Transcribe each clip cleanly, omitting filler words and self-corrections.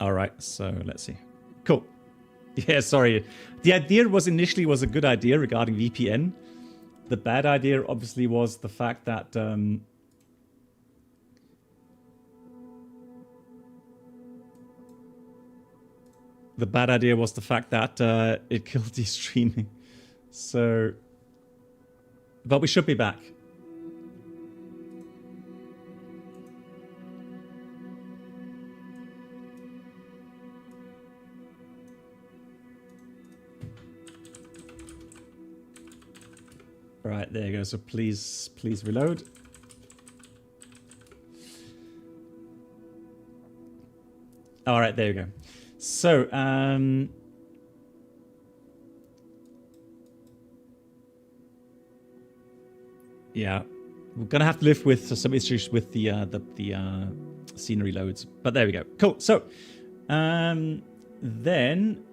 All right, so let's see. Cool. Yeah, sorry. The idea was initially a good idea regarding VPN. The bad idea obviously was the fact that it killed the streaming. So, but we should be back. Right, there you go. So please reload. All right, there you go. So, yeah, we're gonna have to live with some issues with the scenery loads, but there we go. Cool. So, then.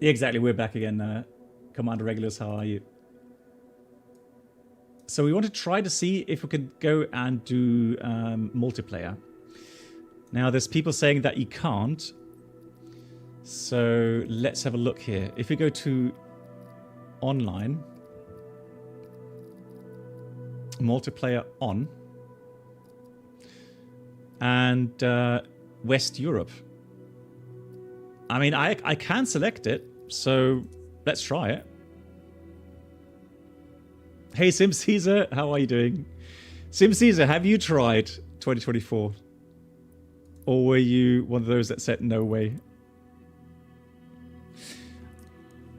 Yeah, exactly, we're back again. Commander Regulars, how are you? So we want to try to see if we could go and do multiplayer. Now, there's people saying that you can't. So let's have a look here. If we go to online, multiplayer on, and West Europe. I mean, I can select it, so let's try it. Hey, Sim Caesar, how are you doing? Sim Caesar, have you tried 2024? Or were you one of those that said no way?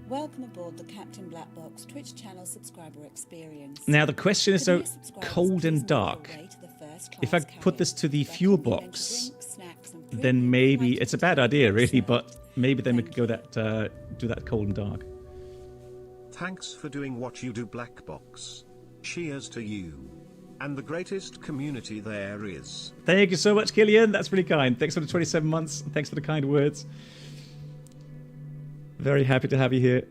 Welcome aboard the Captain Black Box Twitch channel subscriber experience. Now the question is though, cold and dark. If I put this to the fuel box, then maybe it's a bad idea really, but maybe then we could go that do that cold and dark. Thanks for doing what you do, Black Box. Cheers to you and the greatest community there is. Thank you so much, Killian. That's really kind. Thanks for the 27 months. Thanks for the kind words. Very happy to have you here.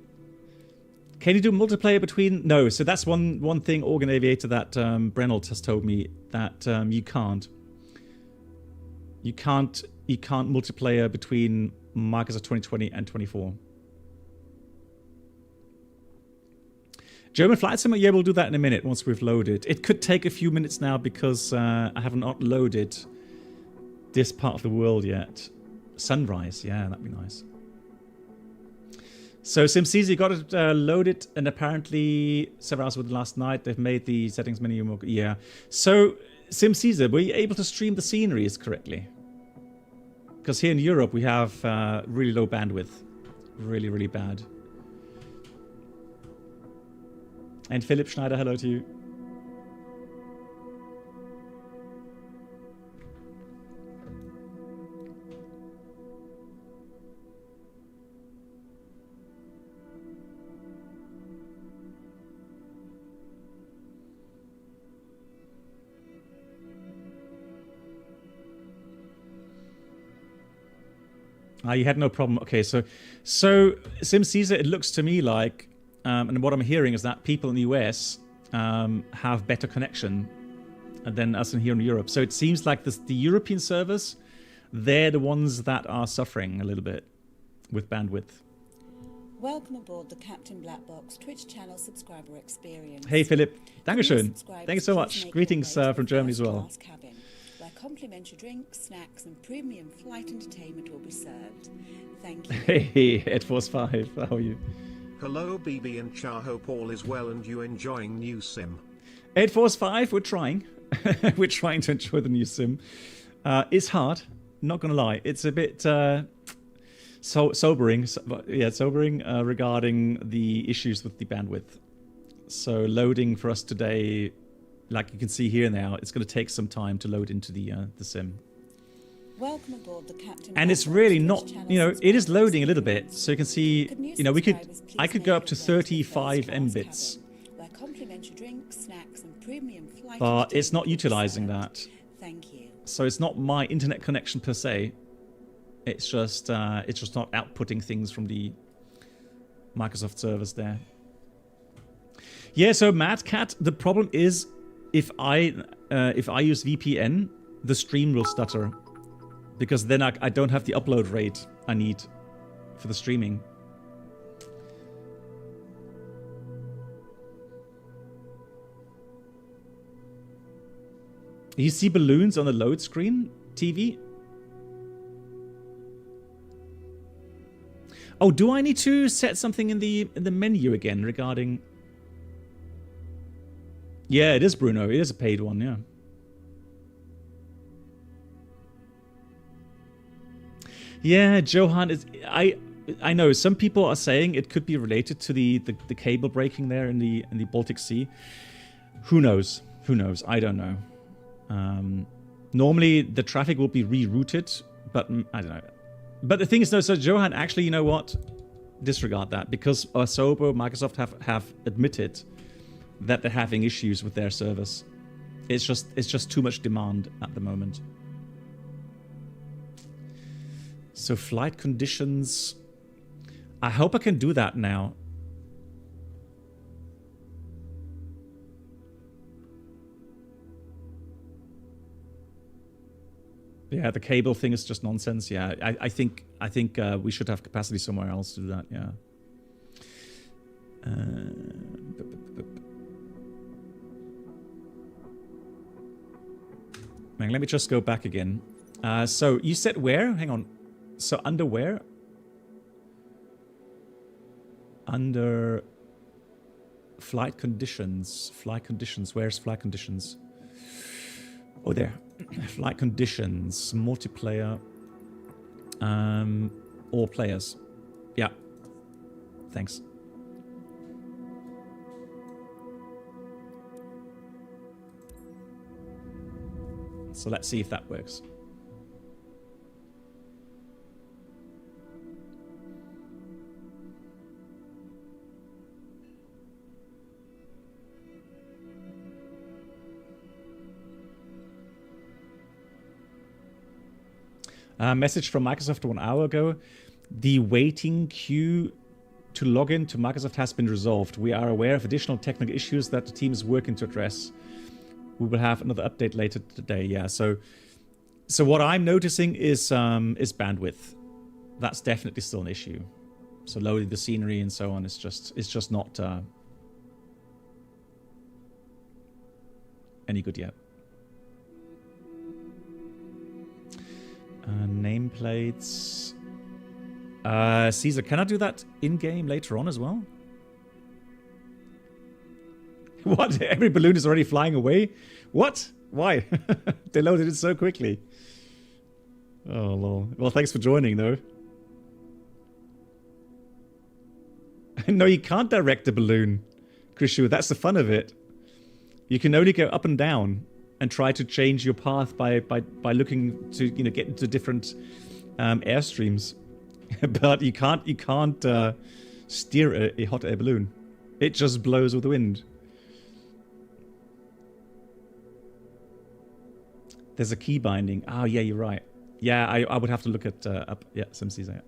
Can you do multiplayer between? No. So that's one thing, Organ Aviator, that Brennelt has told me that you can't. You can't multiplayer between Microsoft 2020 and 24. German Flight Sim, yeah, we'll do that in a minute once we've loaded. It could take a few minutes now because I haven't uploaded this part of the world yet. Sunrise, yeah, that'd be nice. So SimCZ got it loaded, and apparently 7 hours with last night they've made the settings menu more. Yeah. So SimCZ, were you able to stream the sceneries correctly? Because here in Europe we have really low bandwidth, really, really bad. And Philip Schneider, hello to you. You had no problem. Okay, so SimCZ, it looks to me like, and what I'm hearing is that people in the US have better connection than us in here in Europe. So it seems like the European servers, they're the ones that are suffering a little bit with bandwidth. Welcome aboard the Captain Black Box Twitch channel subscriber experience. Hey Philip, Dankeschön. Thank you so much. Greetings from Germany as well. Cabin, where complimentary drinks, snacks, and premium flight entertainment will be served. Thank you. Hey, AirForce5, how are you? Hello BB and Cha, hope all is well and you enjoying new sim. AirForce5, we're trying. We're trying to enjoy the new sim. It's hard, not gonna lie. It's a bit sobering, regarding the issues with the bandwidth. So loading for us today, like you can see here now, it's going to take some time to load into the sim. Welcome aboard the Captain. And it's really not, you know, it is loading a little bit. So you can see, you know, I could go up to 35 Mbits. But it's not utilizing that. Thank you. So it's not my internet connection per se. It's just not outputting things from the Microsoft servers there. Yeah, so Mad Cat, the problem is if I use VPN, the stream will stutter. Because then I don't have the upload rate I need for the streaming. You see balloons on the load screen TV? Oh, do I need to set something in the menu again regarding... Yeah, it is Bruno. It is a paid one, yeah. Yeah, Johan is... I know some people are saying it could be related to the cable breaking there in the Baltic Sea. Who knows? Who knows? I don't know. Normally the traffic will be rerouted, but I don't know. But the thing is, no. So Johan, actually, you know what? Disregard that, because Asobo, Microsoft have admitted that they're having issues with their service. It's just too much demand at the moment. So flight conditions. I hope I can do that now. Yeah, the cable thing is just nonsense. Yeah, I think we should have capacity somewhere else to do that. Yeah. Let me just go back again. So you said where? Hang on. So under where? Under flight conditions. Flight conditions. Where's flight conditions? Oh, there. Flight conditions. Multiplayer. All players. Yeah. Thanks. So let's see if that works. Message from Microsoft 1 hour ago. The waiting queue to log in to Microsoft has been resolved. We are aware of additional technical issues that the team is working to address. We will have another update later today. Yeah, so what I'm noticing is bandwidth. That's definitely still an issue. So loading the scenery and so on is just not any good yet. Nameplates. Caesar, can I do that in-game later on as well? What? Every balloon is already flying away? What? Why? They loaded it so quickly. Oh, lol. Well, thanks for joining, though. No, you can't direct the balloon, Krishu. That's the fun of it. You can only go up and down and try to change your path by looking to get into different airstreams, but you can't steer a hot air balloon. It just blows with the wind. There's a key binding. Oh yeah, you're right. Yeah, I would have to look at up. Yeah, SimCaesar. Yeah.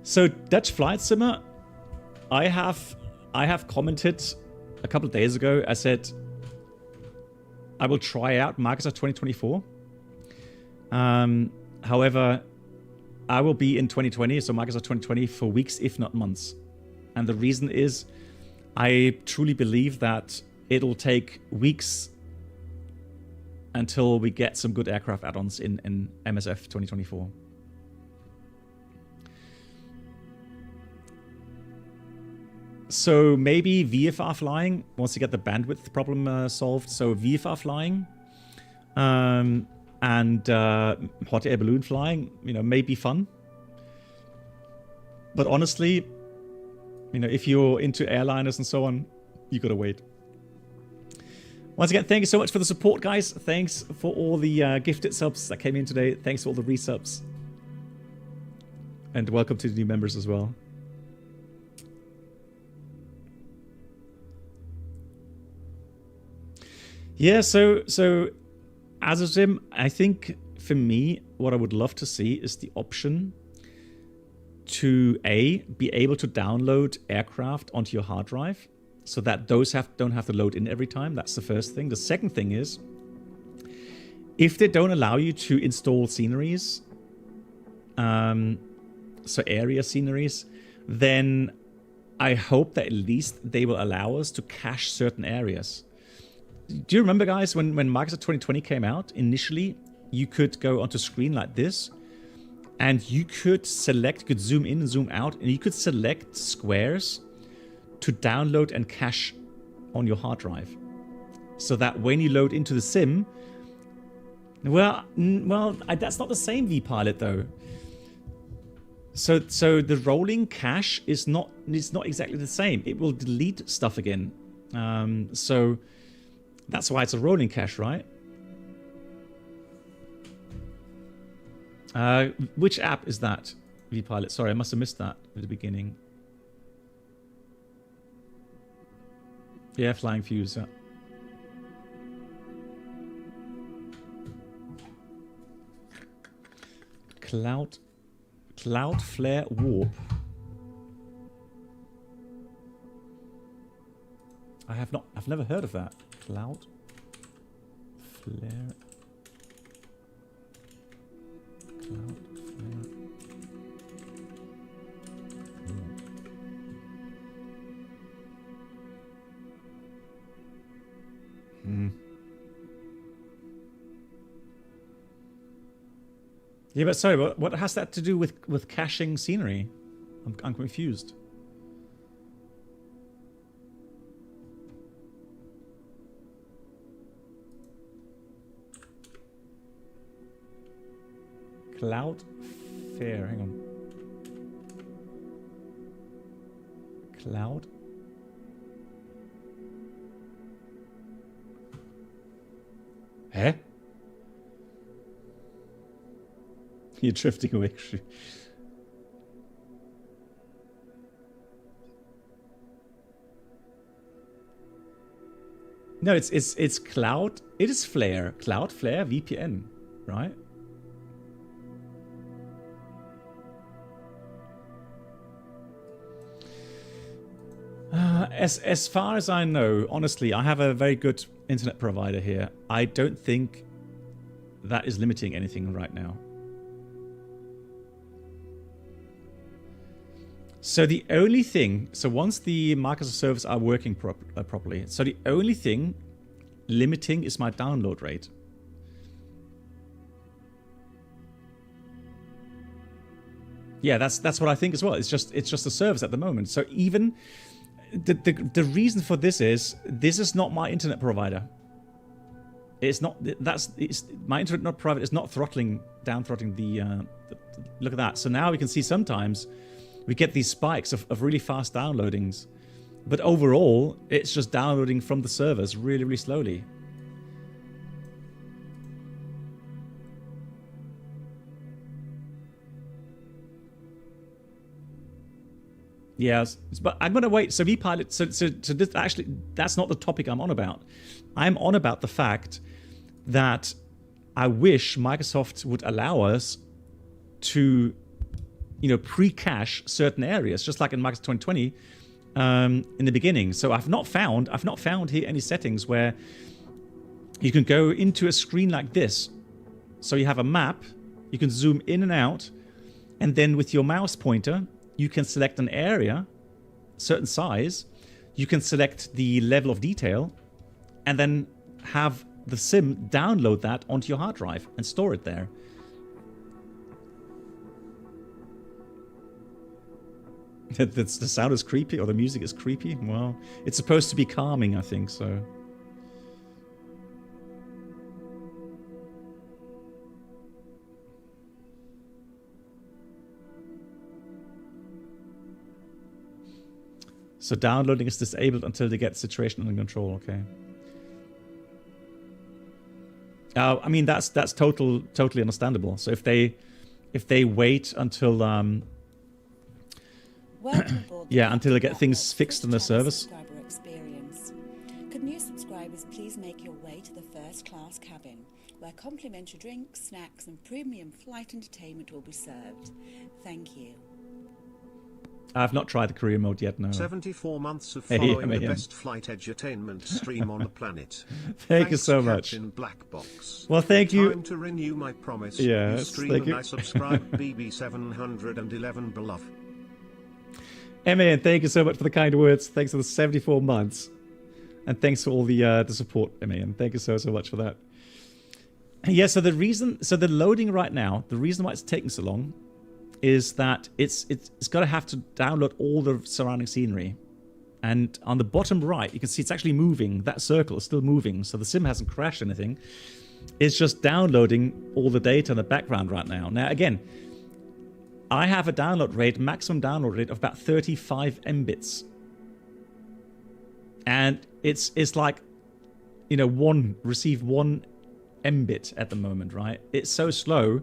So Dutch Flight Simmer, I have commented a couple of days ago. I said I will try out Microsoft 2024. However, I will be in 2020, so Microsoft 2020 for weeks, if not months. And the reason is I truly believe that it'll take weeks until we get some good aircraft add-ons in MSF 2024. So maybe VFR flying, once you get the bandwidth problem solved. So VFR flying and hot air balloon flying, may be fun. But honestly, if you're into airliners and so on, you gotta wait. Once again, thank you so much for the support, guys. Thanks for all the gifted subs that came in today. Thanks for all the resubs. And welcome to the new members as well. Yeah, so as a sim, I think for me, what I would love to see is the option to be able to download aircraft onto your hard drive, so that those don't have to load in every time. That's the first thing. The second thing is, if they don't allow you to install sceneries, so area sceneries, then I hope that at least they will allow us to cache certain areas. Do you remember, guys, when Microsoft 2020 came out, initially you could go onto screen like this, and you could zoom in and zoom out, and you could select squares to download and cache on your hard drive. So that when you load into the sim, well, that's not the same vPilot though. So the rolling cache is not exactly the same. It will delete stuff again. So that's why it's a rolling cache, right? Which app is that, vPilot? Sorry, I must have missed that at the beginning. Yeah, Flying Fuse. Yeah. Cloudflare Warp. I've never heard of that. Cloudflare. Yeah, but sorry, what has that to do with caching scenery? I'm confused. Cloudflare, hang on. Cloud. Eh? You're drifting away. No, it's Cloud. It is Flare. Cloudflare VPN, right? As far as I know, honestly, I have a very good internet provider here. I don't think that is limiting anything right now. So the only thing, so once the Microsoft servers are working properly, so the only thing limiting is my download rate. Yeah, that's what I think as well. It's just the servers at the moment. So even the reason for this is not my internet provider. It's not. My internet provider is not throttling the. Look at that. So now we can see sometimes we get these spikes of really fast downloadings, but overall it's just downloading from the servers really, really slowly. Yes, but I'm gonna wait. So vPilot. So this actually, that's not the topic I'm on about. I'm on about the fact that I wish Microsoft would allow us to, pre-cache certain areas, just like in Microsoft 2020 in the beginning. So I've not found here any settings where you can go into a screen like this. So you have a map, you can zoom in and out, and then with your mouse pointer, you can select an area, certain size, you can select the level of detail, and then have the sim download that onto your hard drive and store it there. The sound is creepy, or the music is creepy? Well, it's supposed to be calming, I think, so... So downloading is disabled until they get the situation under control. Okay. I mean that's totally understandable. So if they wait until until they get things fixed on the service. Could new subscribers please make your way to the first class cabin, where complimentary drinks, snacks and premium flight entertainment will be served. Thank you. I've not tried the career mode yet, no. 74 months of following the best flight edutainment stream on the planet. Thanks you so much. Captain Black Box. Well, thank you. Time to renew my promise. Yes, you stream thank and you. I subscribe. BB711 beloved. Man, thank you so much for the kind words. Thanks for the 74 months. And thanks for all the support, Man. Thank you so much for that. Yeah, so the loading right now, the reason why it's taking so long is that it's got to have to download all the surrounding scenery. And on the bottom right, you can see it's actually moving. That circle is still moving, so the sim hasn't crashed anything. It's just downloading all the data in the background right now. Now, again, I have a maximum download rate of about 35 Mbits. And it's like, receive 1 Mbit at the moment, right? It's so slow.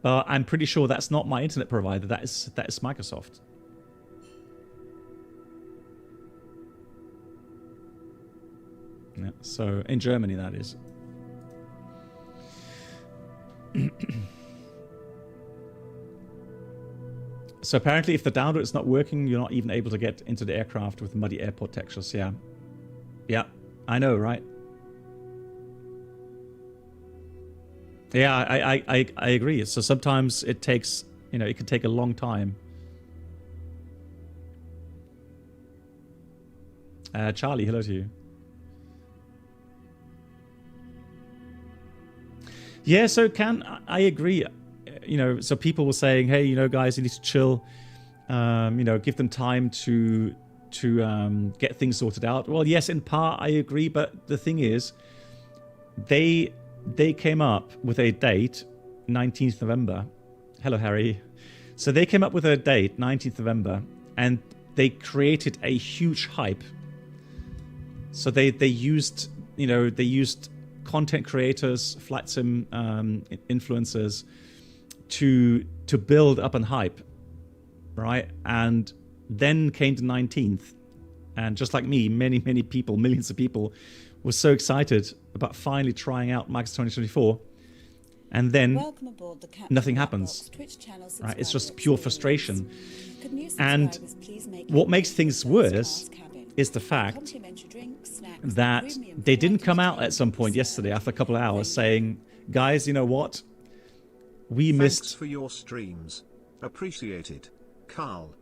I'm pretty sure that's not my internet provider. That is Microsoft. Yeah, so in Germany, that is. So apparently, if the download is not working, you're not even able to get into the aircraft with muddy airport textures. Yeah, yeah, I know, right? Yeah, I agree. So sometimes it takes, it can take a long time. Charlie, hello to you. Yeah, so I agree. So people were saying, hey, guys, you need to chill. Give them time to get things sorted out. Well, yes, in part, I agree. But the thing is, they came up with a date, 19th November. Hello, Harry. So they came up with a date, 19th November, and they created a huge hype. So they used content creators, flight sim influencers to build up and hype, right? And then came the 19th, and just like me, many people, millions of people, were so excited about finally trying out Microsoft 2024, and then nothing happens. Right? It's just pure frustration. And what makes things worse is the fact that they didn't come out at some point yesterday after a couple of hours saying, guys, you know what? We missed. Thanks for your streams. Appreciated. Carl,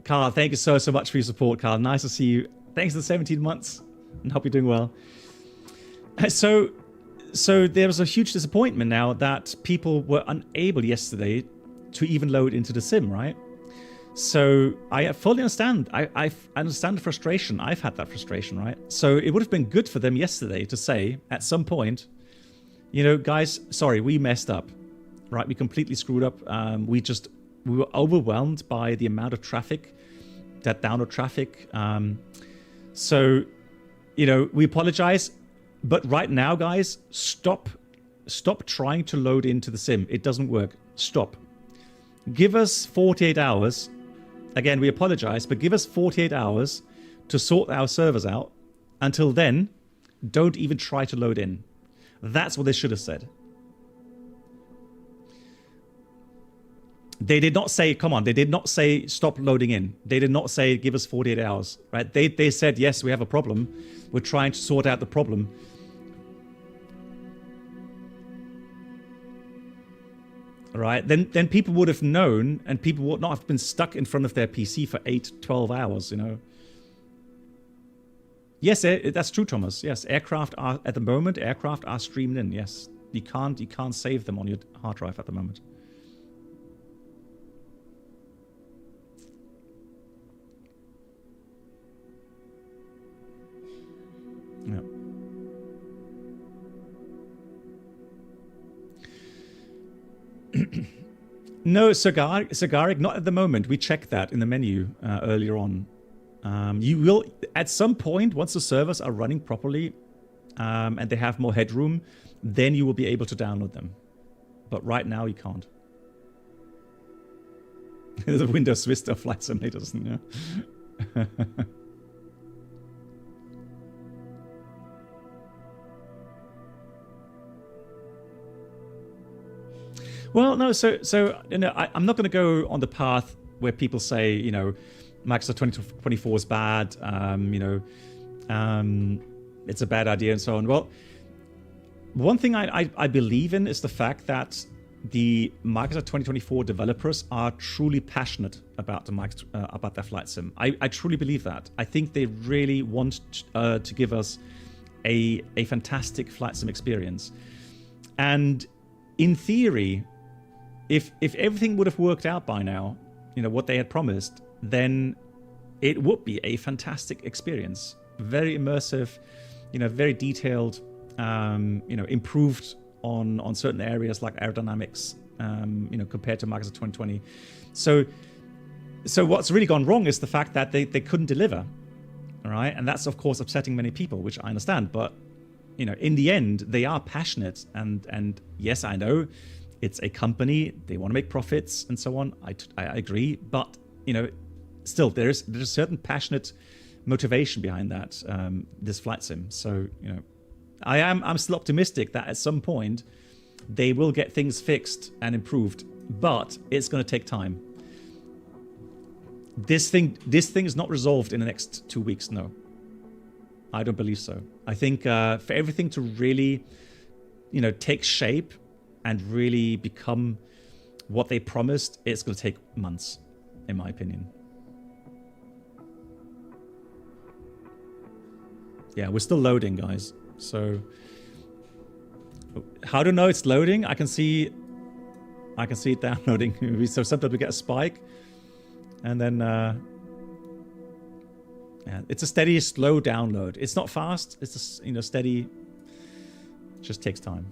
thank you so much for your support, Carl. Nice to see you. Thanks for the 17 months. And hope you're doing well. So there was a huge disappointment now that people were unable yesterday to even load into the sim, right? So I fully understand. I understand the frustration. I've had that frustration, right? So it would have been good for them yesterday to say at some point, guys, sorry, we messed up, right? We completely screwed up. We were overwhelmed by the amount of traffic, that download traffic. So we apologize, but right now, guys, stop trying to load into the sim. It doesn't work. Stop. Give us 48 hours. Again, we apologize, but give us 48 hours to sort our servers out. Until then, don't even try to load in. That's what they should have said. They did not say, come on, they did not say stop loading in. They did not say give us 48 hours, right? They said, yes, we have a problem. We're trying to sort out the problem. Right? Then people would have known, and people would not have been stuck in front of their PC for 8-12 hours, Yes, that's true, Thomas. Yes, aircraft are streamed in. Yes. You can't save them on your hard drive at the moment. Yeah. No, Cigarik, not at the moment. We checked that in the menu earlier on. You will, at some point, once the servers are running properly and they have more headroom, then you will be able to download them. But right now, you can't. There's a Windows Vista flight simulator, isn't there? Yeah. Well, no. So you know, I'm not going to go on the path where people say, you know, Microsoft 2024 is bad. You know, it's a bad idea and so on. Well, one thing I believe in is the fact that the Microsoft 2024 developers are truly passionate about about their flight sim. I truly believe that. I think they really want to give us a fantastic flight sim experience. And in theory, if everything would have worked out by now, you know, what they had promised, then it would be a fantastic experience. Very immersive, you know, very detailed, you know, improved on certain areas like aerodynamics, you know, compared to Microsoft 2020. So what's really gone wrong is the fact that they couldn't deliver, all right? And that's, of course, upsetting many people, which I understand. But, you know, in the end, they are passionate. And yes, I know it's a company. They want to make profits and so on. I agree. But, you know, still, there's a certain passionate motivation behind that, this flight sim. So, you know, I'm still optimistic that at some point they will get things fixed and improved, but it's going to take time. This thing is not resolved in the next 2 weeks. No, I don't believe so. I think for everything to really, you know, take shape and really become what they promised, it's going to take months, in my opinion. Yeah, we're still loading, guys. So, how to know it's loading? I can see it downloading. So sometimes we get a spike, and then yeah, it's a steady, slow download. It's not fast. It's just, you know, steady. It just takes time.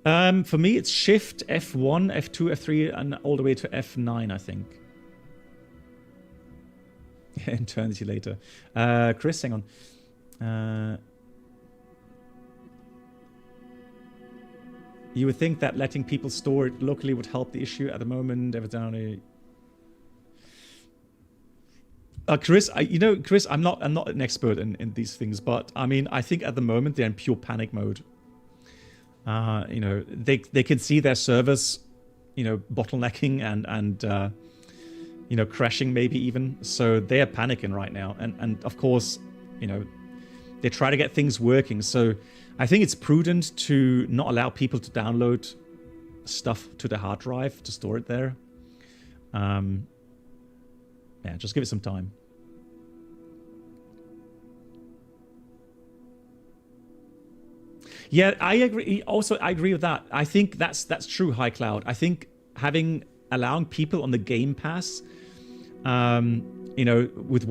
For me, it's Shift F1, F2, F3, and all the way to F9, I think. Eternity later. Chris, hang on. You would think that letting people store it locally would help the issue at the moment. Evidently, Chris, Chris, I'm not an expert in these things, but I mean, I think at the moment they're in pure panic mode. You know, they can see their servers, you know, bottlenecking and you know, crashing maybe even. So they are panicking right now. And of course, you know, they try to get things working. So I think it's prudent to not allow people to download stuff to the hard drive to store it there. Yeah, just give it some time. Yeah, I agree. Also, I agree with that. I think that's true, High Cloud. I think allowing people on the Game Pass, you know, with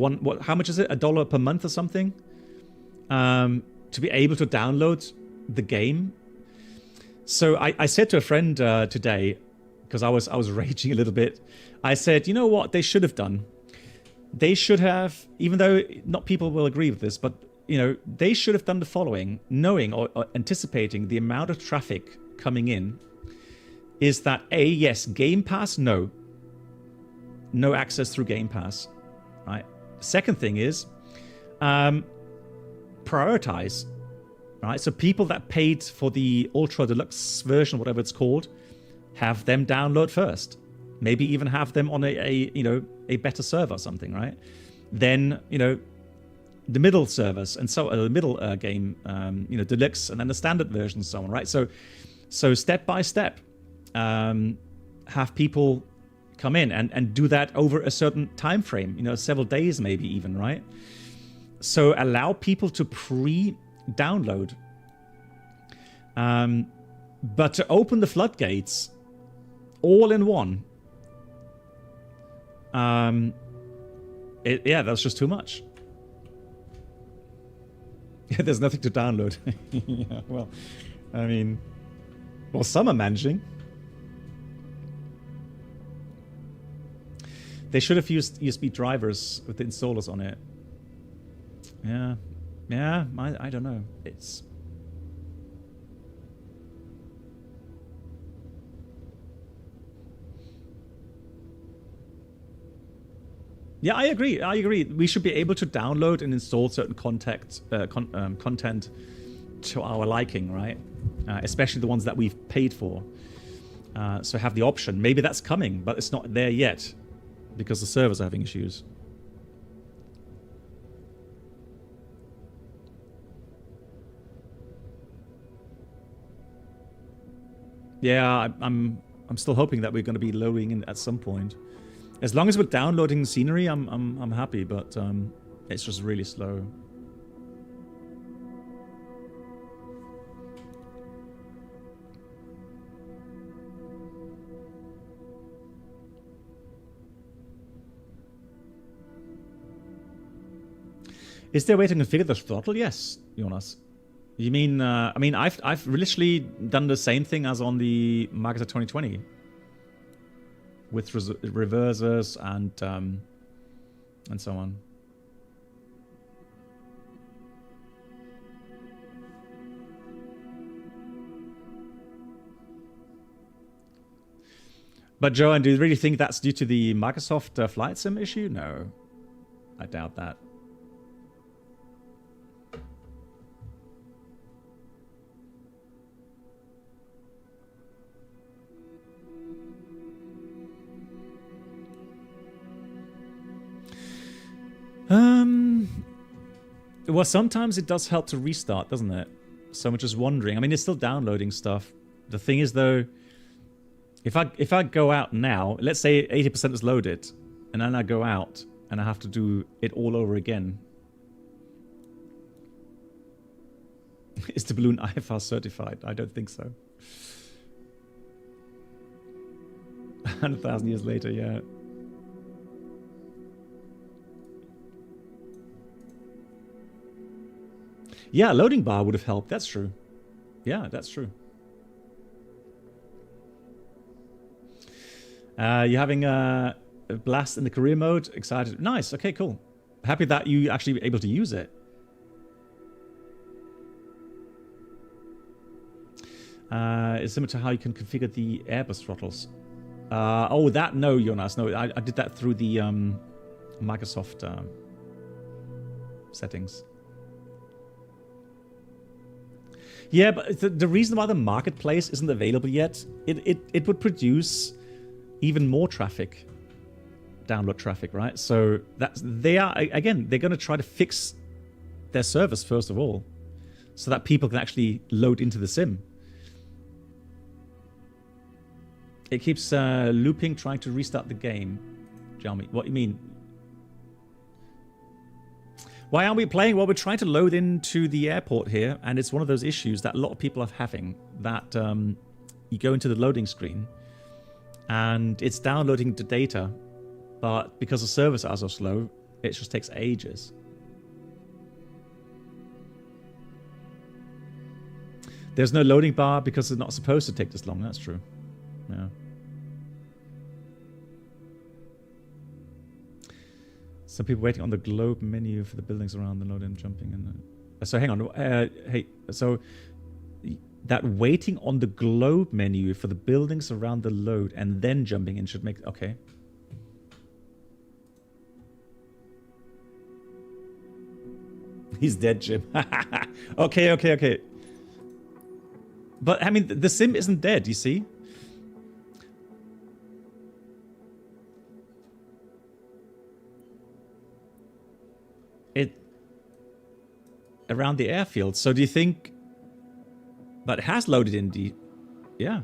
how much is it? $1 per month or something, to be able to download the game. So I said to a friend today, because I was raging a little bit. I said, you know what they should have done? They should have, even though not people will agree with this, but you know, they should have done the following, knowing or anticipating the amount of traffic coming in. Is that yes, Game Pass? No access through Game Pass, right? Second thing is prioritize, right? So people that paid for the Ultra Deluxe version, whatever it's called, have them download first. Maybe even have them on a you know, a better server or something, right? Then, you know, the middle servers and so the middle game, you know, Deluxe and then the standard version and so on, right? So step by step. Have people come in and do that over a certain time frame, you know, several days maybe even, right? So allow people to pre-download. But to open the floodgates all in one, yeah, that's just too much. Yeah, there's nothing to download. Yeah, well, I mean, well, some are managing. They should have used USB drivers with the installers on it. Yeah, I don't know. It's... Yeah, I agree. We should be able to download and install certain content to our liking, right? Especially the ones that we've paid for. So have the option. Maybe that's coming, but it's not there yet because the servers are having issues. Yeah, I'm still hoping that we're going to be loading in at some point. As long as we're downloading scenery, I'm happy, but it's just really slow. Is there a way to configure the throttle? Yes, Jonas. You mean, I mean, I've literally done the same thing as on the MSFS 2020 with reversers and so on. But Joanne, do you really think that's due to the Microsoft Flight Sim issue? No, I doubt that. Well, sometimes it does help to restart, doesn't it? So I'm just wondering. I mean, it's still downloading stuff. The thing is, though, if I go out now, let's say 80% is loaded, and then I go out and I have to do it all over again. Is the balloon IFR certified? I don't think so. 100,000 years later, yeah. Yeah, loading bar would have helped. That's true. Yeah, that's true. You're having a blast in the career mode. Excited. Nice. Okay, cool. Happy that you actually were able to use it. It's similar to how you can configure the Airbus throttles. Oh, that, no, Jonas. No, I did that through the Microsoft settings. Yeah, but the reason why the marketplace isn't available yet, it would produce even more traffic, download traffic, right? So they're going to try to fix their service first of all, so that people can actually load into the sim. It keeps looping, trying to restart the game. Jeremy, what do you mean? Why aren't we playing? Well, we're trying to load into the airport here, and it's one of those issues that a lot of people are having, that you go into the loading screen, and it's downloading the data, but because the servers are so slow, it just takes ages. There's no loading bar because it's not supposed to take this long. That's true. Yeah. Some people waiting on the globe menu for the buildings around the load and jumping in. So hang on. Hey, so that waiting on the globe menu for the buildings around the load and then jumping in should make... Okay. He's dead, Jim. Okay. But, I mean, the sim isn't dead, you see? Around the airfield. So do you think... But it has loaded in the... Yeah.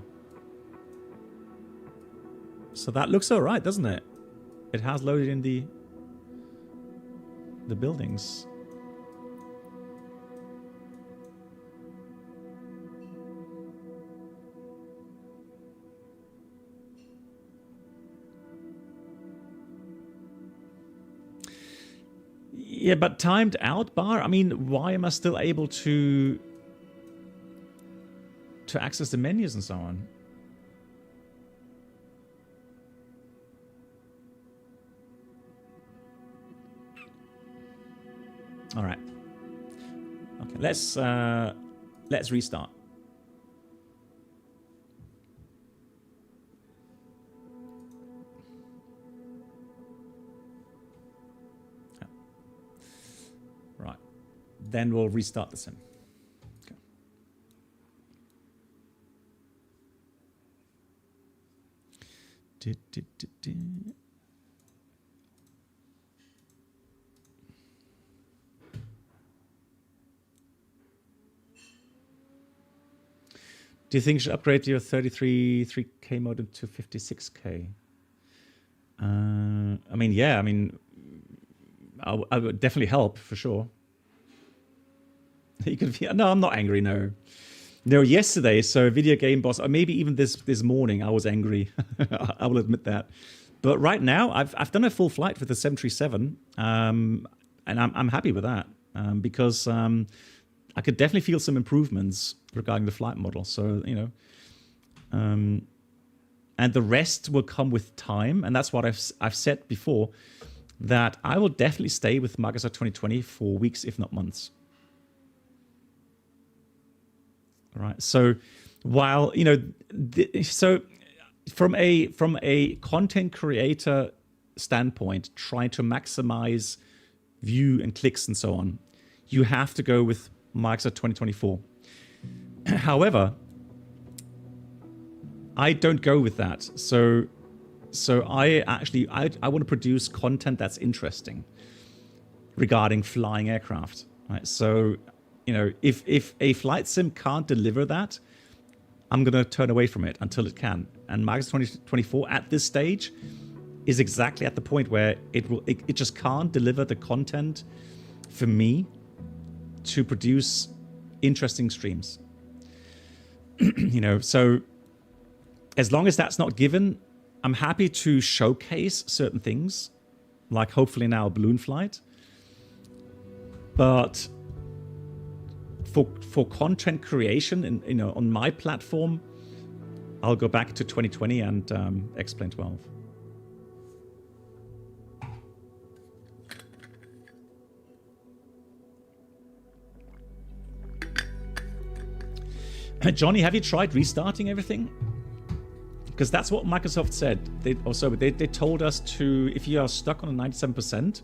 So that looks alright, doesn't it? It has loaded in the buildings. Yeah, but timed out bar? I mean, why am I still able to access the menus and so on? All right. Okay, let's restart. Right. Then we'll restart the sim. Okay. Do you think you should upgrade your 3K modem to 56K? I mean, yeah, I mean, I would definitely help for sure. You could be, no, I'm not angry, no. No, yesterday, so Video Game Boss, or maybe even this morning, I was angry. I will admit that. But right now, I've done a full flight with the 737, and I'm happy with that because I could definitely feel some improvements regarding the flight model. So, you know, and the rest will come with time. And that's what I've said before, that I will definitely stay with Microsoft 2020 for weeks, if not months. All right. So while, you know, so from a content creator standpoint, trying to maximize view and clicks and so on, you have to go with Microsoft 2024. However, I don't go with that. So I want to produce content that's interesting regarding flying aircraft. Right? So, you know, if a flight sim can't deliver that, I'm going to turn away from it until it can. And Microsoft 2024 at this stage is exactly at the point where it just can't deliver the content for me to produce interesting streams. You know, so as long as that's not given, I'm happy to showcase certain things, like hopefully now a balloon flight. But for content creation, and you know, on my platform, I'll go back to 2020 and X-Plane 12. Johnny, have you tried restarting everything? Because that's what Microsoft said. They told us to, if you are stuck on a 97%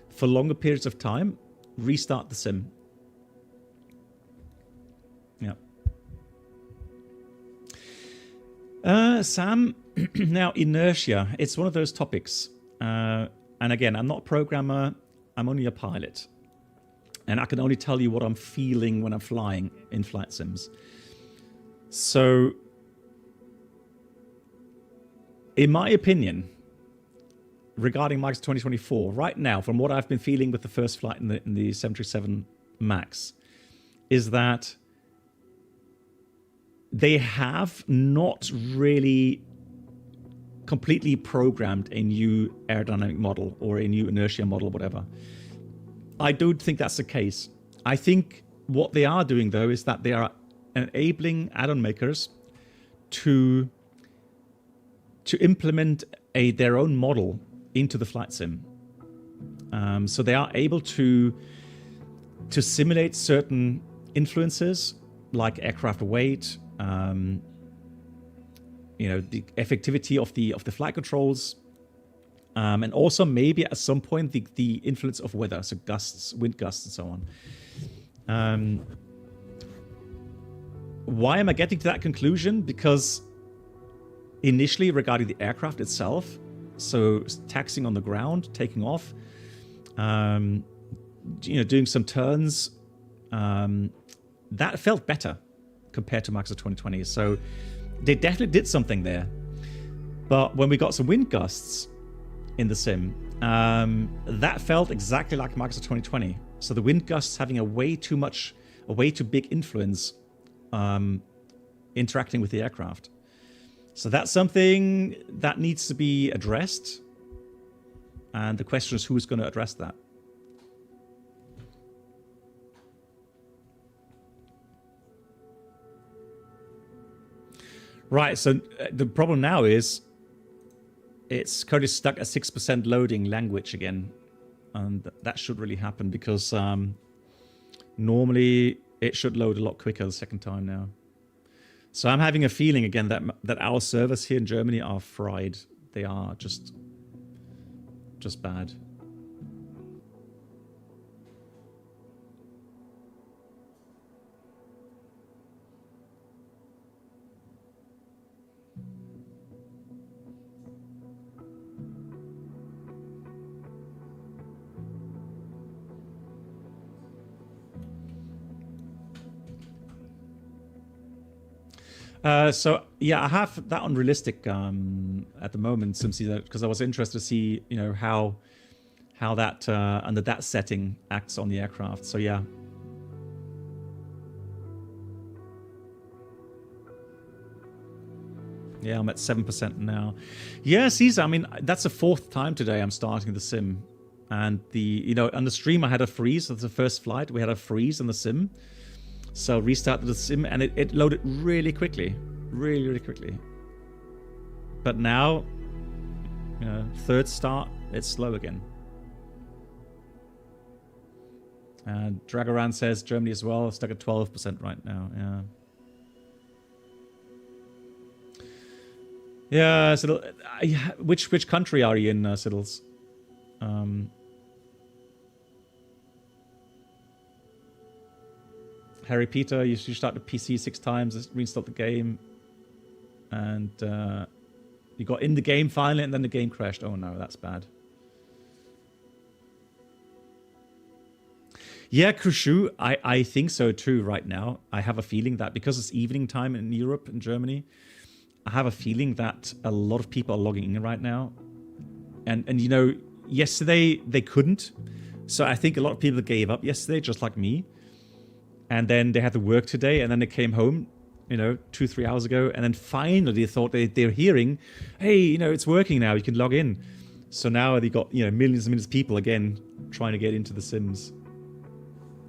for longer periods of time, restart the sim. Yeah. Sam, now inertia. It's one of those topics. And again, I'm not a programmer. I'm only a pilot. And I can only tell you what I'm feeling when I'm flying in flight sims. So, in my opinion, regarding Microsoft 2024, right now, from what I've been feeling with the first flight in the 737 MAX, is that they have not really completely programmed a new aerodynamic model or a new inertia model, whatever. I don't think that's the case. I think what they are doing, though, is that they are enabling add-on makers to implement their own model into the flight sim. So they are able to simulate certain influences like aircraft weight, you know, the effectivity of the flight controls, and also maybe at some point the influence of weather, so gusts, wind gusts, and so on. Why am I getting to that conclusion? Because initially regarding the aircraft itself, so taxiing on the ground, taking off, you know, doing some turns, that felt better compared to Microsoft 2020. So they definitely did something there. But when we got some wind gusts in the sim, that felt exactly like Microsoft 2020. So the wind gusts having a way too big influence interacting with the aircraft. So that's something that needs to be addressed. And the question is, who's going to address that? Right, so the problem now is it's currently stuck at 6% loading language again. And that should really happen because normally it should load a lot quicker the second time now. So I'm having a feeling again that our servers here in Germany are fried. They are just bad. So yeah, I have that on realistic at the moment, SimCaesar, because I was interested to see, you know, how that under that setting acts on the aircraft. So yeah. Yeah, I'm at 7% now. Yeah, Caesar, I mean, that's the 4th time today I'm starting the sim. And you know, on the stream I had a freeze. That's the first flight. We had a freeze in the sim. So restarted the sim and it loaded really quickly. Really, really quickly. But now, you know, 3rd start, it's slow again. And Dragaran says Germany as well, stuck at 12% right now. Yeah. Yeah, Siddle, which country are you in, Siddles? Harry Peter, you start the PC 6 times, reinstalled the game, and you got in the game finally, and then the game crashed. Oh no, that's bad. Yeah, Kushu, I think so too right now. I have a feeling that because it's evening time in Europe and Germany, I have a feeling that a lot of people are logging in right now. And you know, yesterday they couldn't. So I think a lot of people gave up yesterday, just like me. And then they had to work today, and then they came home, you know, 2-3 hours ago. And then finally they thought they're hearing, hey, you know, it's working now, you can log in. So now they got, you know, millions and millions of people again trying to get into the Sims.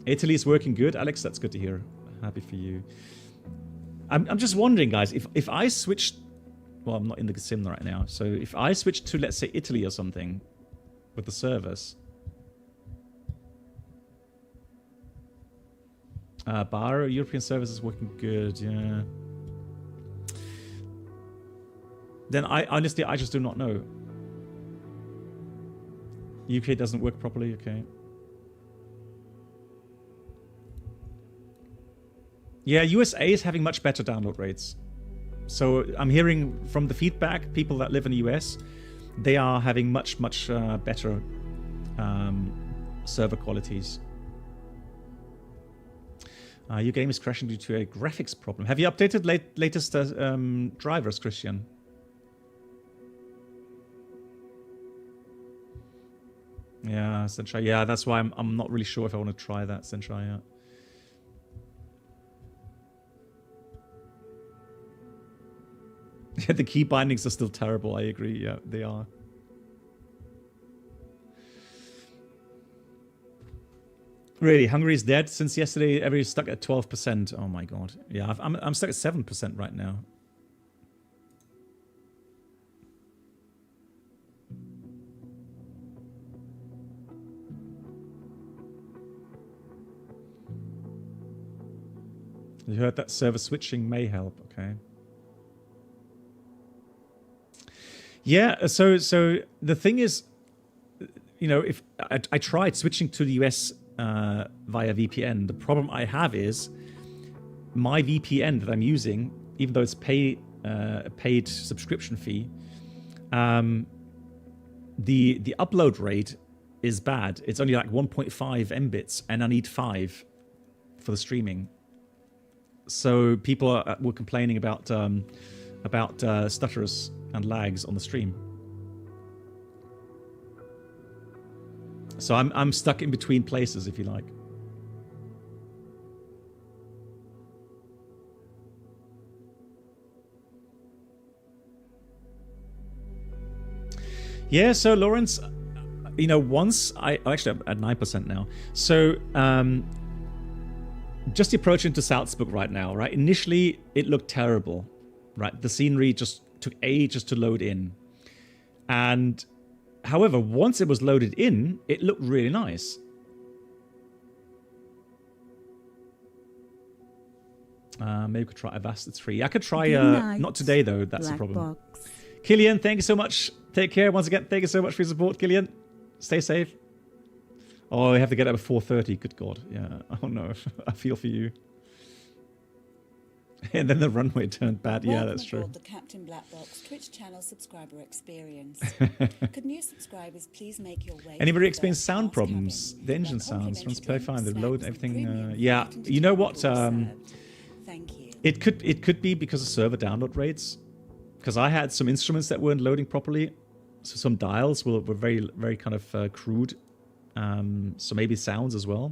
Italy is working good. Alex, that's good to hear. Happy for you. I'm just wondering, guys, if I switched... Well, I'm not in the sim right now. So if I switch to, let's say, Italy or something with the service... Bar, European service is working good, yeah. Then honestly, I just do not know. UK doesn't work properly, okay. Yeah, USA is having much better download rates. So I'm hearing from the feedback, people that live in the US, they are having much better server qualities. Your game is crashing due to a graphics problem. Have you updated latest drivers, Christian? Yeah, Senshai. Yeah, that's why I'm not really sure if I want to try that, Senshai. Yeah. Yeah, the key bindings are still terrible. I agree. Yeah, they are. Really, Hungary is dead since yesterday. Everybody's stuck at 12%. Oh my god. Yeah, I'm stuck at 7% right now. You heard that server switching may help. Okay. Yeah. So the thing is, you know, if I tried switching to the US. Via VPN. The problem I have is my VPN that I'm using, even though it's a paid subscription fee, the upload rate is bad. It's only like 1.5 Mbits, and I need 5 for the streaming. So people were complaining about stutters and lags on the stream. So I'm stuck in between places, if you like. Yeah, so Lawrence, you know, once actually I'm at 9% now. So just approaching to Salzburg right now, right? Initially it looked terrible, right? The scenery just took ages to load in. And however, once it was loaded in, it looked really nice. Maybe we could try Avast, it's free. I could try, not today though, that's the problem. Box. Killian, thank you so much. Take care once again. Thank you so much for your support, Killian. Stay safe. Oh, I have to get up at 4:30. Good God. Yeah. Oh no. I feel for you. And then the runway turned bad. Welcome yeah, that's true. The Captain Black Box Twitch channel subscriber experience. Could new subscribers please make your way? Anybody experience sound problems? The engine sounds. Runs play fine. The load, everything. Yeah. You know what? Thank you. It could be because of server download rates. Because I had some instruments that weren't loading properly. So some dials were very, very kind of crude. So maybe sounds as well.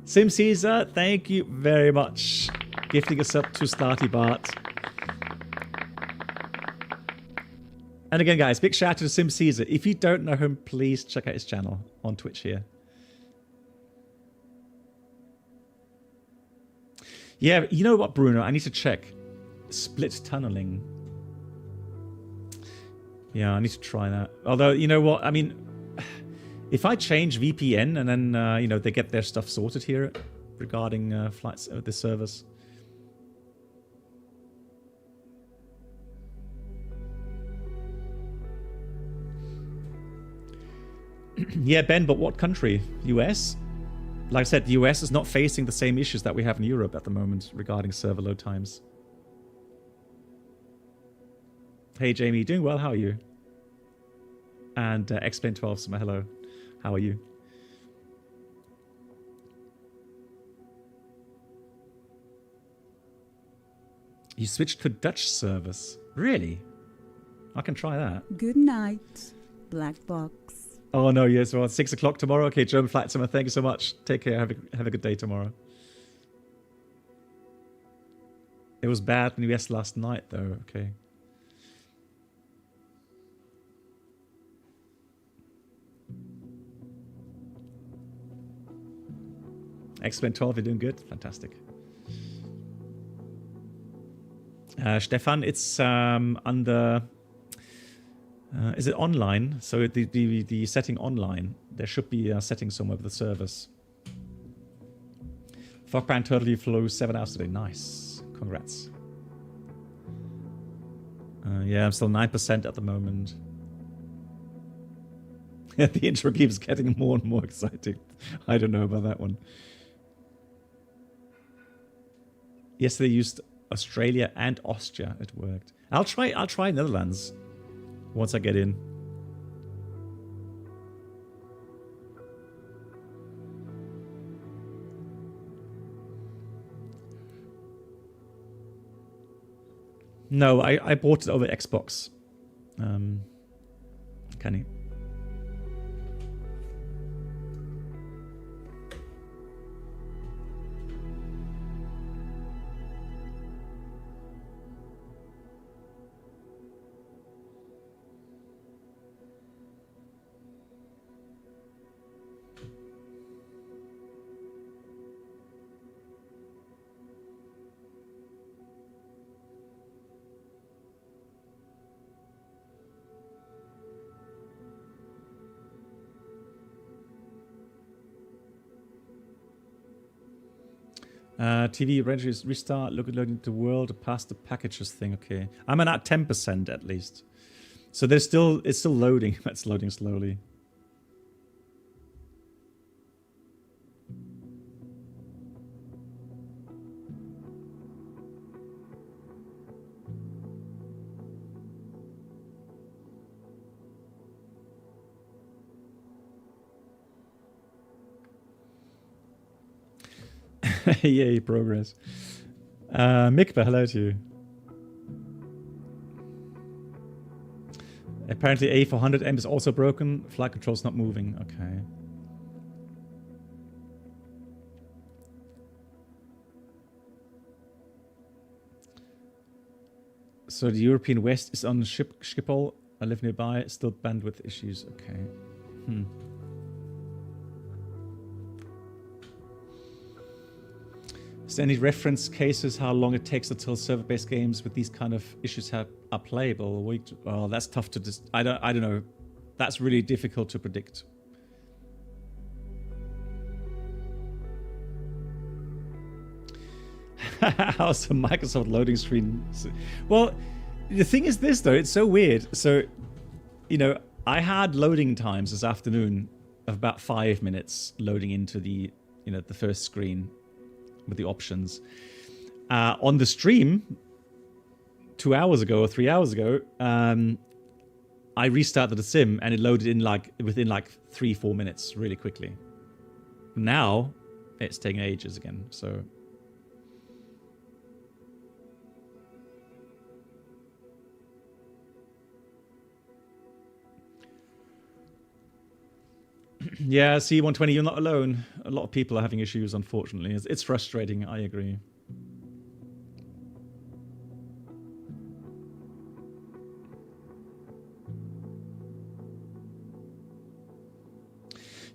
Sim Caesar, thank you very much. Gifting us up to Starty Bart. And again, guys, big shout out to Sim Caesar. If you don't know him, please check out his channel on Twitch here. Yeah, you know what, Bruno? I need to check. Split tunneling. Yeah, I need to try that. Although, you know what? I mean, if I change VPN and then, you know, they get their stuff sorted here regarding flights with the service. Yeah, Ben, but what country? US? Like I said, the US is not facing the same issues that we have in Europe at the moment regarding server load times. Hey, Jamie, doing well. How are you? And Explain12, so hello. How are you? You switched to Dutch service. Really? I can try that. Good night, Black Box. Oh, no, yes. Well, 6 o'clock tomorrow. Okay, German Flight Simulator, thank you so much. Take care. Have a good day tomorrow. It was bad in the US last night, though. Okay. Explain12, you're doing good. Fantastic. Stefan, it's under... is it online? So the setting online. There should be a setting somewhere with the service. Fogbound totally flew 7 hours today. Nice. Congrats. Yeah, I'm still 9% at the moment. The intro keeps getting more and more exciting. I don't know about that one. Yesterday used Australia and Austria. It worked. I'll try Netherlands once I get in. No, I bought it over Xbox. Can you? TV registers restart, loading the world, past the packages thing. Okay, I'm at 10% at least, so it's still loading. It's loading slowly. Yay, progress. Mikba, hello to you. Apparently A400M is also broken. Flight control's not moving. Okay. So the European West is on Schiphol. I live nearby. Still bandwidth issues. Okay. Is there any reference cases how long it takes until server-based games with these kind of issues are playable? Well, that's tough to I don't know. That's really difficult to predict. How's the Microsoft loading screen? Well, the thing is this though, it's so weird. So, you know, I had loading times this afternoon of about 5 minutes loading into the, you know, the first screen with the options. On the stream 2 hours ago or 3 hours ago, I restarted the sim and it loaded in within 3-4 minutes really quickly. now it's taking ages again. So yeah, C120, you're not alone. A lot of people are having issues, unfortunately. It's frustrating, I agree.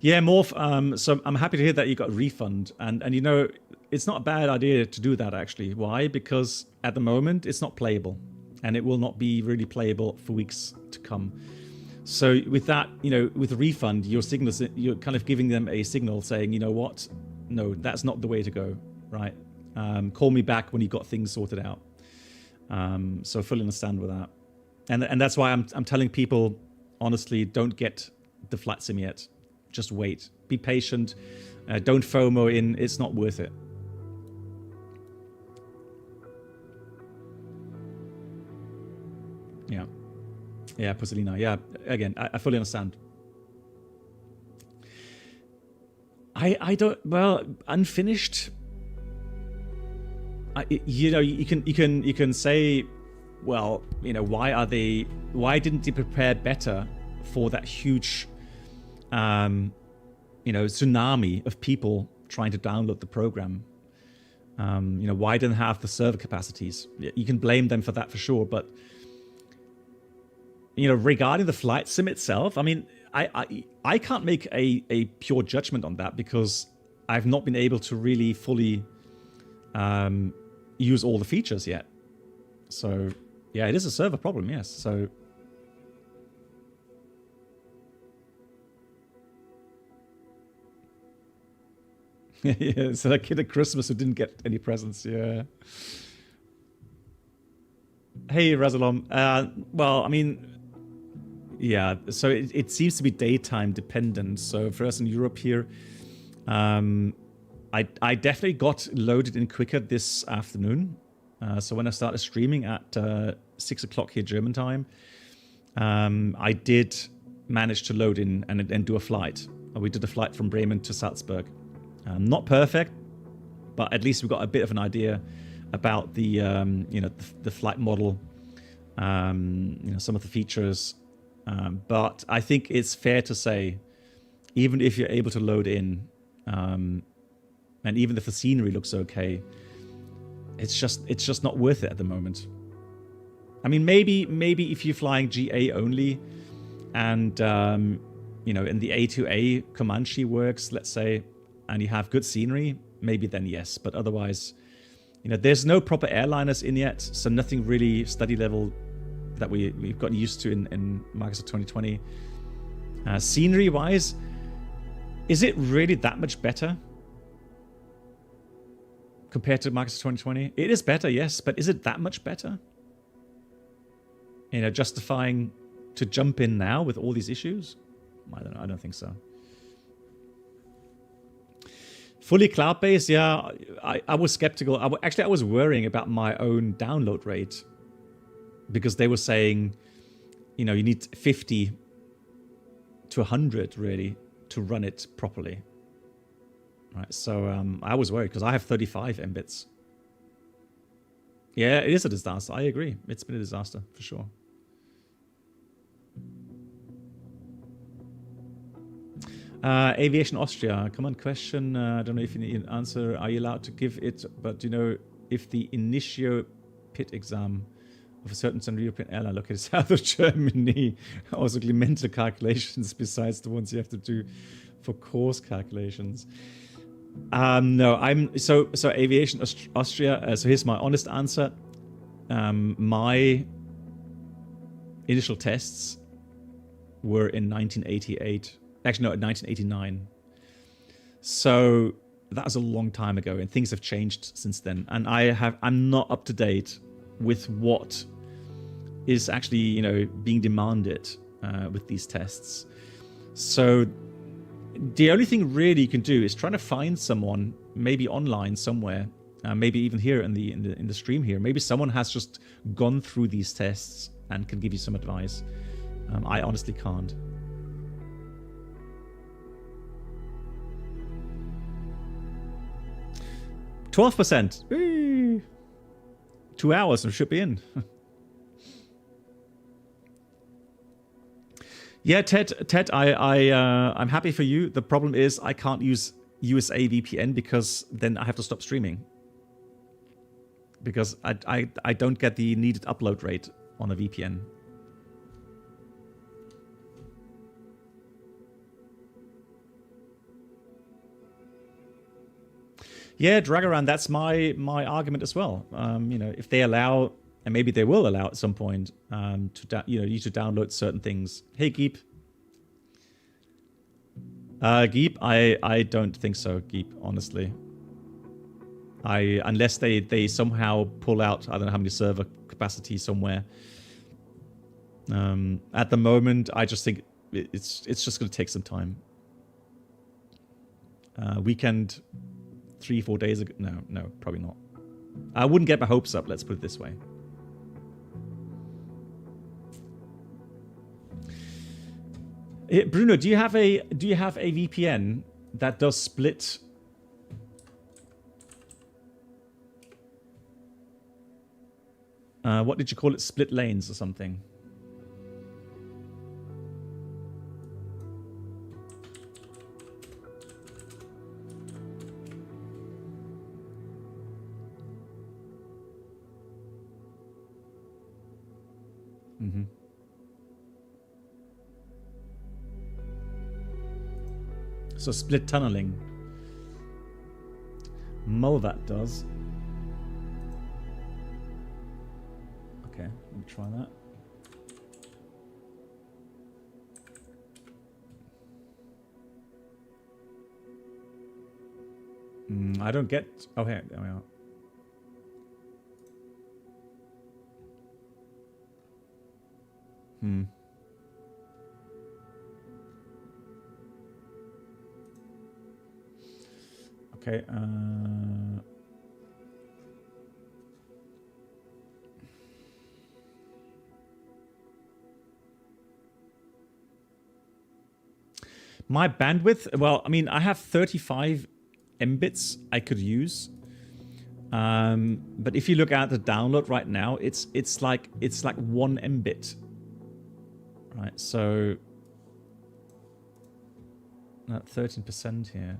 Yeah, Morph, so I'm happy to hear that you got a refund. And you know, it's not a bad idea to do that, actually. Why? Because at the moment, it's not playable. And it will not be really playable for weeks to come. So with that, you know, with a refund, you're kind of giving them a signal saying, you know what, no, that's not the way to go, right? Call me back when you got things sorted out. So I fully understand with that, and that's why I'm telling people, honestly, don't get the flight sim yet. Just wait, be patient, don't FOMO in. It's not worth it. Yeah. Yeah, Puzzolina. Yeah, again, I fully understand. I don't. Well, unfinished. You know, you can say, well, you know, why didn't they prepare better for that huge, you know, tsunami of people trying to download the program? You know, why didn't have the server capacities? You can blame them for that for sure, but you know, regarding the flight sim itself, I mean, I can't make a pure judgment on that because I've not been able to really fully use all the features yet. So, yeah, it is a server problem, yes. So, yeah, it's like a kid at Christmas who didn't get any presents, yeah. Hey, Razalom. Well, I mean, yeah, so it seems to be daytime dependent. So for us in Europe here, I definitely got loaded in quicker this afternoon. So when I started streaming at 6 o'clock here German time, I did manage to load in and do a flight. We did a flight from Bremen to Salzburg. Not perfect, but at least we got a bit of an idea about the you know, the flight model, you know, some of the features. But I think it's fair to say, even if you're able to load in, and even if the scenery looks okay, it's just not worth it at the moment. I mean, maybe if you're flying GA only, and you know, in the A2A Comanche works, let's say, and you have good scenery, maybe then yes. But otherwise, you know, there's no proper airliners in yet, so nothing really study level that we've gotten used to in Microsoft 2020. Scenery-wise, is it really that much better compared to Microsoft 2020? It is better, yes, but is it that much better? You know, justifying to jump in now with all these issues? I don't know. I don't think so. Fully cloud-based, yeah. I was skeptical. Actually, I was worrying about my own download rate, because they were saying, you know, you need 50 to 100 really to run it properly. Right, so I was worried because I have 35 Mbits. Yeah, it is a disaster. I agree. It's been a disaster for sure. Aviation Austria, common question. I don't know if you need an answer. Are you allowed to give it? But you know, if the initio pit exam of a certain Central European airline located south of Germany, also mental calculations besides the ones you have to do for course calculations. No, so Aviation Austria. So here's my honest answer. My initial tests were in 1988. Actually, no, 1989. So that was a long time ago, and things have changed since then. And I'm not up to date with what is actually, you know, being demanded with these tests. So the only thing really you can do is try to find someone, maybe online somewhere, maybe even here in the stream here. Maybe someone has just gone through these tests and can give you some advice. I honestly can't. 12%. 2 hours and should be in. Yeah, Ted, I'm happy for you. The problem is I can't use USA VPN because then I have to stop streaming. Because I don't get the needed upload rate on a VPN. Yeah, Dragaran, that's my argument as well. You know, if they allow, and maybe they will allow at some point, you to download certain things. Hey, Geep. Geep, I don't think so, Geep, honestly. Unless they somehow pull out, I don't know how many server capacity somewhere. At the moment, I just think it's just going to take some time. Weekend, 3-4 days ago. No, probably not. I wouldn't get my hopes up. Let's put it this way. Bruno, do you have a VPN that does split? What did you call it? Split lanes or something? Mm-hmm. So split tunneling. Mulvat does. Okay, let me try that. I don't get... Oh, here, there we are. Okay, my bandwidth, well, I mean, I have 35 Mbits I could use. But if you look at the download right now, it's like 1 Mbit. Right, so that 13% here.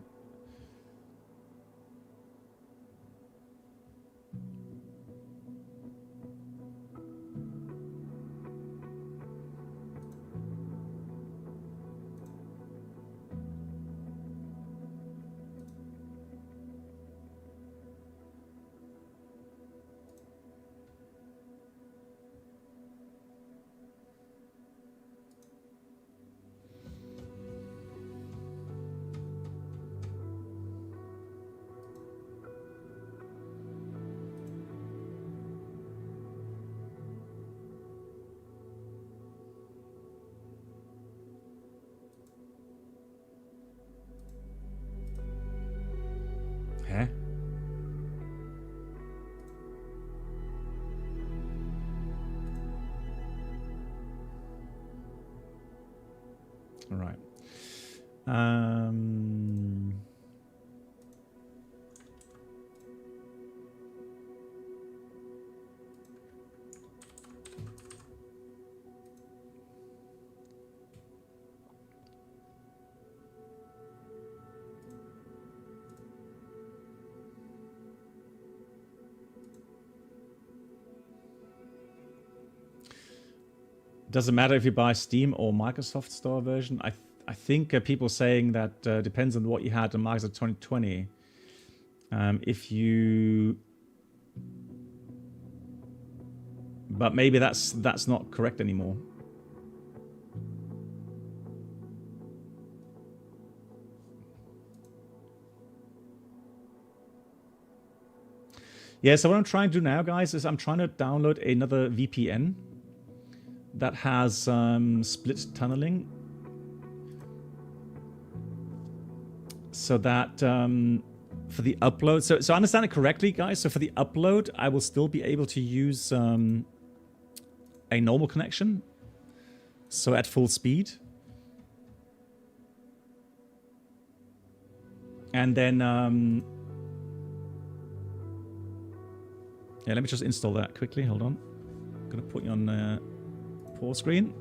All right. Doesn't matter if you buy Steam or Microsoft Store version. I think people saying that depends on what you had in Microsoft 2020. If you, but maybe that's not correct anymore. Yeah. So what I'm trying to do now, guys, is I'm trying to download another VPN that has split tunneling, so that for the upload, so I understand it correctly, guys. So for the upload, I will still be able to use a normal connection, so at full speed, and then Yeah, let me just install that quickly. Hold on. I'm going to put you on pause screen.